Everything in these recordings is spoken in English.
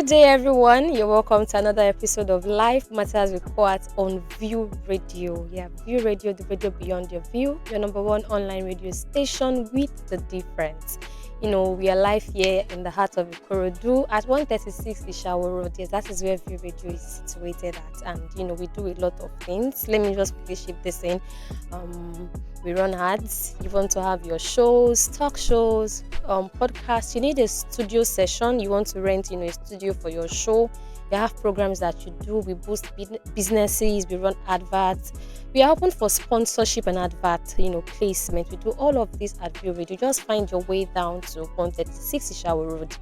day, everyone. You're welcome to another episode of Life Matters with KOAT on View Radio. Yeah, View Radio, the radio beyond your view, your number one online radio station with the difference. We are live here in the heart of Ikorodu at 136 Ishawo Road. Yes, that is where View Radio is situated at. And, we do a lot of things. Let me just quickly shift this in. We run ads. You want to have your shows, talk shows, podcasts. You need a studio session. You want to rent, a studio for your show. You have programs that you do. We boost businesses. We run adverts. We are open for sponsorship and advert, placement. We do all of this at View Radio. Just find your way down to 136 Ishawo Road.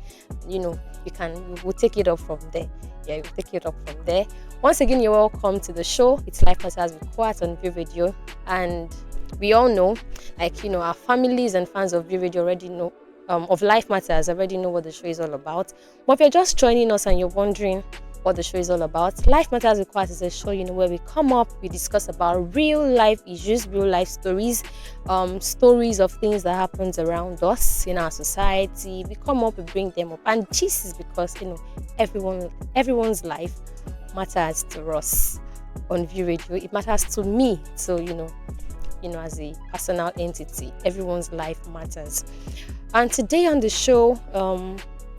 We'll take it up from there. Yeah, we'll take it up from there. Once again, you're welcome to the show. It's Life Matters with KOAT on View Radio. And we all know, our families and fans of View Radio already know, of Life Matters already know what the show is all about. But if you're just joining us and you're wondering what the show is all about, Life Matters with KOAT is a show, where we come up, we discuss about real life issues, real life stories, stories of things that happens around us in our society. We come up, we bring them up, and this is because everyone's life matters to us on View Radio. It matters to me, so as a personal entity, everyone's life matters. And today on the show,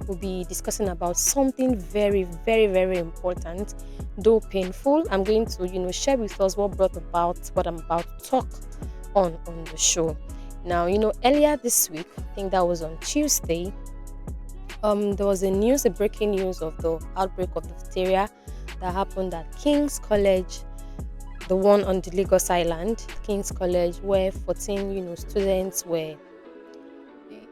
we'll be discussing about something very, very, very important, though painful. I'm going to, share with us what brought about what I'm about to talk on the show. Now, earlier this week, I think that was on Tuesday, there was a breaking news of the outbreak of diphtheria that happened at King's College, the one on the Lagos Island, King's College, where 14, students were,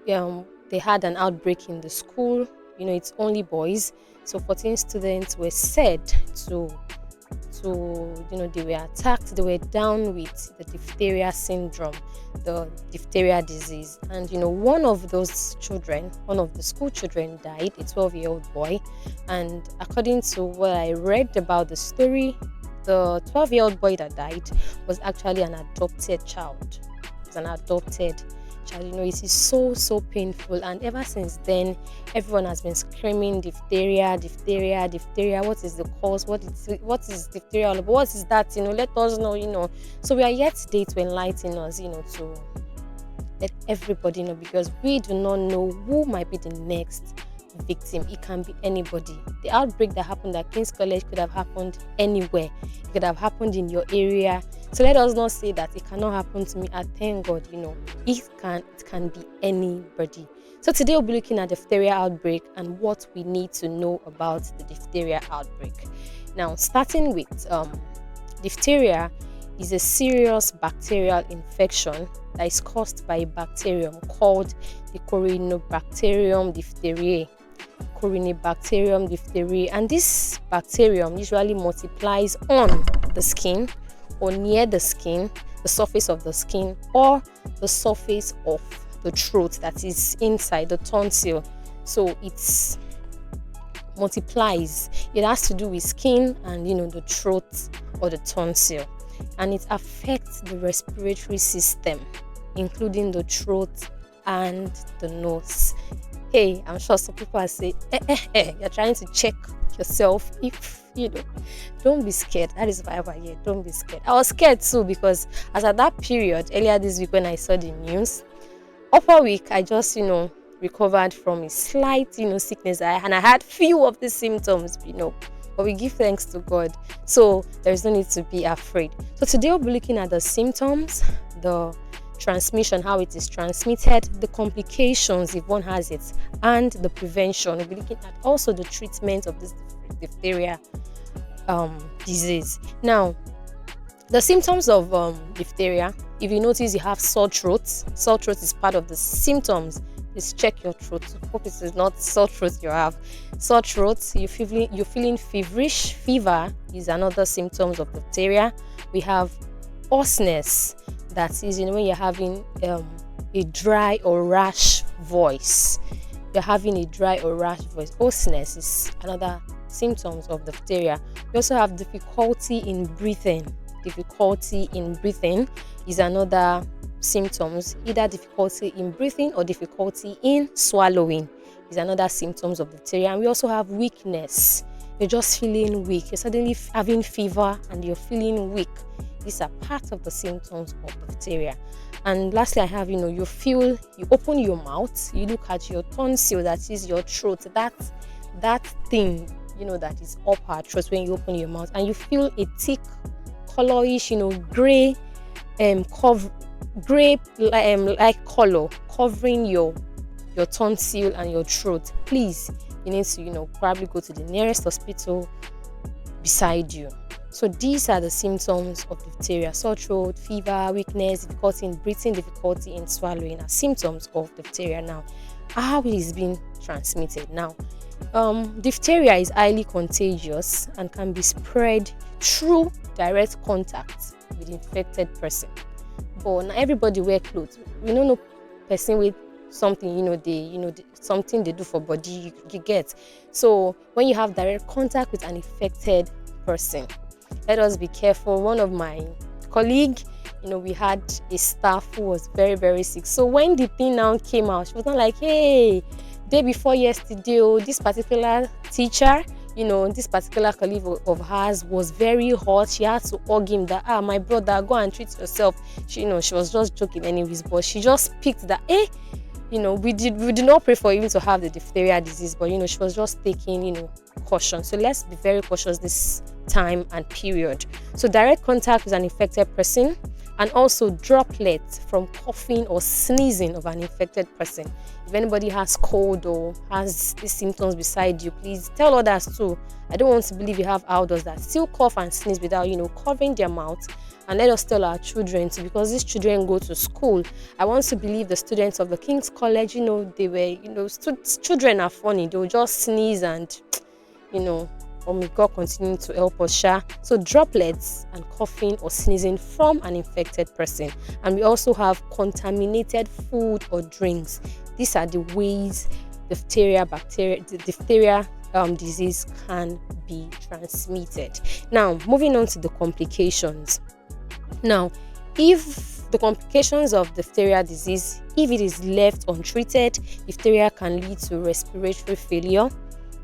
they had an outbreak in the school. It's only boys, so 14 students were said to they were attacked. They were down with the diphtheria syndrome, the diphtheria disease, and one of those children, one of the school children, died. A 12-year-old boy, and according to what I read about the story, the 12-year-old boy that died was actually an adopted child. It's an adopted child. It is so painful, and ever since then, everyone has been screaming diphtheria. What is the cause? What is diphtheria all about? What is that? Let us know. So we are yet today to enlighten us, to let everybody know, because we do not know who might be the next victim. It can be anybody. The outbreak that happened at King's College could have happened anywhere. It could have happened in your area. So let us not say that it cannot happen to me. I thank God, it can be anybody. So today we'll be looking at the diphtheria outbreak and what we need to know about the diphtheria outbreak. Now, starting with diphtheria is a serious bacterial infection that is caused by a bacterium called the Corynebacterium diphtheriae. Corynebacterium diphtheriae, and this bacterium usually multiplies on the skin or near the skin, the surface of the skin, or the surface of the throat, that is inside the tonsil. So it multiplies. It has to do with skin and the throat or the tonsil, and it affects the respiratory system, including the throat and the nose. Hey, I'm sure some people are saying, you're trying to check yourself if don't be scared. That is why we're here. Don't be scared. I was scared too, because as at that period earlier this week when I saw the news, upper week, I just recovered from a slight sickness and I had few of the symptoms, but we give thanks to God, so there is no need to be afraid. So today we'll be looking at the symptoms, the transmission, how it is transmitted, the complications if one has it, and the prevention. We'll be looking at also the treatment of this diphtheria disease. Now, the symptoms of diphtheria, if you notice, you have sore throat. Sore throat is part of the symptoms. Just check your throat. Hope it is not sore throat you have. Sore throat, you're feeling feverish. Fever is another symptoms of diphtheria. We have hoarseness. That is, when you're having a dry or rash voice. You're having a dry or rash voice. Hoarseness is another symptoms of diphtheria. We also have difficulty in breathing. Difficulty in breathing is another symptoms, either difficulty in breathing or difficulty in swallowing. is another symptoms of diphtheria. And we also have weakness. You're just feeling weak. You're suddenly having fever and you're feeling weak. These are part of the symptoms of diphtheria. And lastly, I have, you open your mouth, you look at your tonsil, that is your throat, that thing, that is up our throat when you open your mouth, and you feel a thick, colorish, gray, gray like color covering your tonsil and your throat. Please, you need to, probably go to the nearest hospital beside you. So these are the symptoms of diphtheria: sore throat, fever, weakness, difficulty in breathing, difficulty in swallowing are symptoms of diphtheria. Now, how it is being transmitted? Now, diphtheria is highly contagious and can be spread through direct contact with infected person. But not everybody wear clothes. We don't know person with something, something they do for body, you get. So when you have direct contact with an infected person, let us be careful. One of my colleague, we had a staff who was very, very sick. So when the thing now came out, she was not like, hey, day before yesterday, this particular teacher, this particular colleague of hers was very hot. She had to hug him that, my brother, go and treat yourself. She was just joking anyways, but she just picked that, we did not pray for him to have the diphtheria disease, but she was just taking, caution. So let's be very cautious this time and period. So direct contact with an infected person, and also droplets from coughing or sneezing of an infected person. If anybody has cold or has these symptoms beside you, please tell others too. I don't want to believe you have adults that still cough and sneeze without, covering their mouth. And let us tell our children too, because these children go to school. I want to believe the students of the King's College, they were, children are funny. They will just sneeze and, may God continue to help us, Sha. So droplets and coughing or sneezing from an infected person. And we also have contaminated food or drinks. These are the ways diphtheria disease can be transmitted. Now, moving on to the complications. Now, if the complications of diphtheria disease, if it is left untreated, diphtheria can lead to respiratory failure.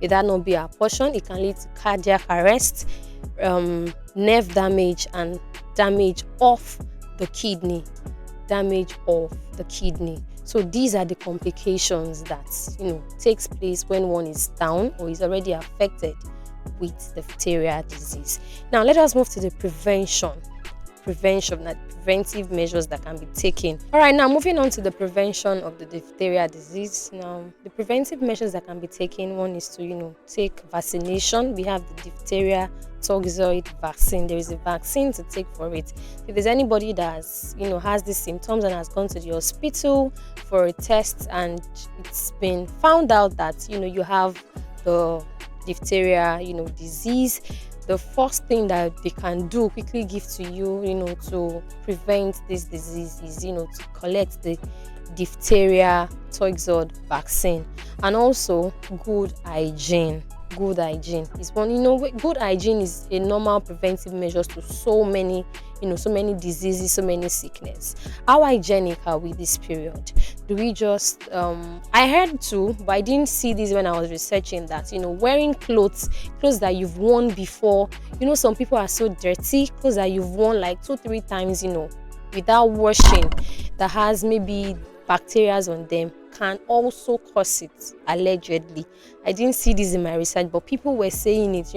If that not be our portion, it can lead to cardiac arrest, nerve damage, and damage of the kidney. So these are the complications that takes place when one is down or is already affected with diphtheria disease. Now let us move to the preventive measures that can be taken. All right, now moving on to the prevention of the diphtheria disease. Now, the preventive measures that can be taken, one is to take vaccination. We have the diphtheria toxoid vaccine. There is a vaccine to take for it. If there's anybody that has these symptoms and has gone to the hospital for a test and it's been found out that you have the diphtheria disease, the first thing that they can do, quickly give to you, to prevent this disease is, to collect the diphtheria toxoid vaccine. And also good hygiene. Good hygiene is one, good hygiene is a normal preventive measure to so many diseases, so many sickness. How hygienic are we this period? Do we just I heard too, but I didn't see this when I was researching that wearing clothes that you've worn before. Some people are so dirty, clothes that you've worn like 2-3 times without washing, that has maybe bacteria on them, can also cause it, allegedly. I didn't see this in my research, but people were saying it,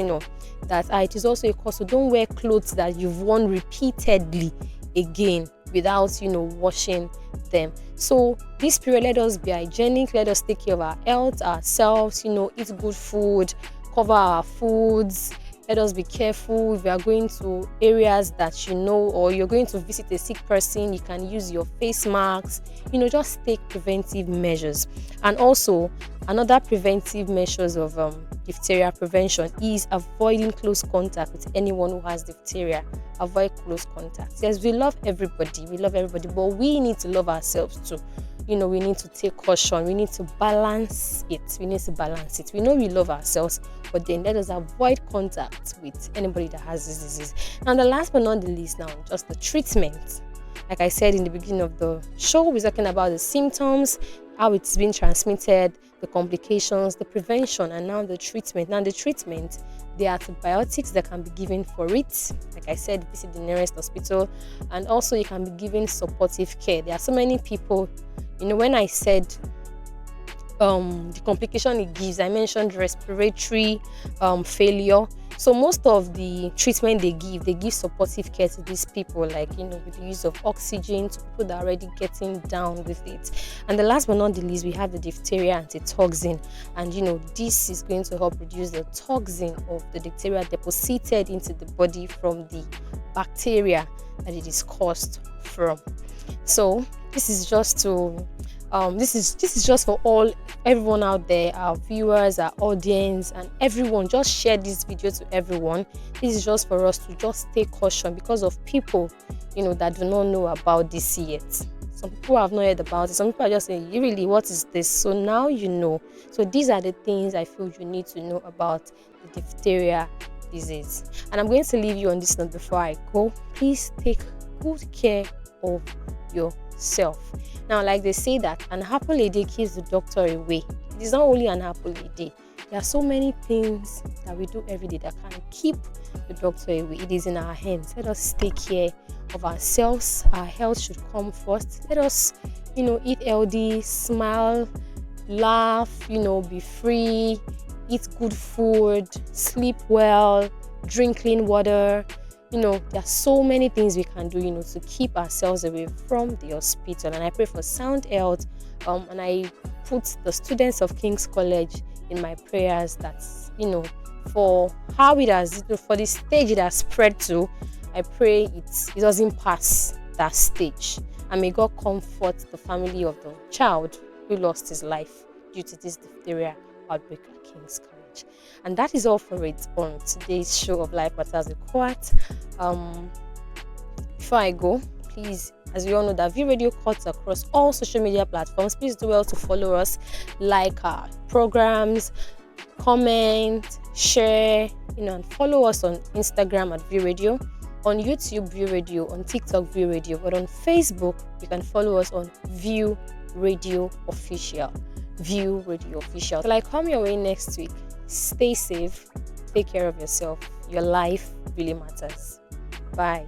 that it is also a cause. So don't wear clothes that you've worn repeatedly again without washing them. So this period, let us be hygienic, let us take care of our health, ourselves, eat good food, cover our foods. Let us be careful if you are going to areas that or you're going to visit a sick person. You can use your face masks, just take preventive measures. And also another preventive measures of diphtheria prevention is avoiding close contact with anyone who has diphtheria. Avoid close contact. Yes, we love everybody, but we need to love ourselves too. We need to take caution. We need to balance it. We know we love ourselves, but then let us avoid contact with anybody that has this disease. And the last but not the least, now, just the treatment. Like I said in the beginning of the show, we're talking about the symptoms, how it's been transmitted, the complications, the prevention, and now the treatment. Now, the treatment, there are antibiotics that can be given for it. Like I said, visit the nearest hospital, and also you can be given supportive care. There are so many people, when I said the complication it gives, I mentioned respiratory failure. So most of the treatment they give supportive care to these people, like with the use of oxygen to people that are already getting down with it. And the last but not the least, we have the diphtheria antitoxin, and this is going to help reduce the toxin of the diphtheria deposited into the body from the bacteria that it is caused from. So this is just to this is just for everyone out there, our viewers, our audience, and everyone. Just share this video to everyone. This is just for us to just take caution because of people that do not know about this yet. Some people have not heard about it. Some people are just saying, really, what is this? So now you know. So these are the things I feel you need to know about the diphtheria disease. And I'm going to leave you on this note before I go. Please take good care of yourself. Now, like they say that an apple a day keeps the doctor away. It is not only an apple a day. There are so many things that we do every day that can keep the doctor away. It is in our hands. Let us take care of ourselves. Our health should come first. Let us, eat healthy, smile, laugh, be free, eat good food, sleep well, drink clean water. There are so many things we can do, to keep ourselves away from the hospital. And I pray for sound health. And I put the students of King's College in my prayers that, for how it has, for the stage it has spread to, I pray it doesn't pass that stage. And may God comfort the family of the child who lost his life due to this diphtheria outbreak at King's College. And that is all for it on today's show of Life Matters with KOAT. Before I go, please, as we all know that View Radio cuts across all social media platforms, please do well to follow us, like our programs, comment, share, and follow us on Instagram at View Radio, on YouTube View Radio, on TikTok View Radio, but on Facebook you can follow us on View Radio Official. View Radio Official. Till I come your way next week, stay safe, take care of yourself. Your life really matters. Bye.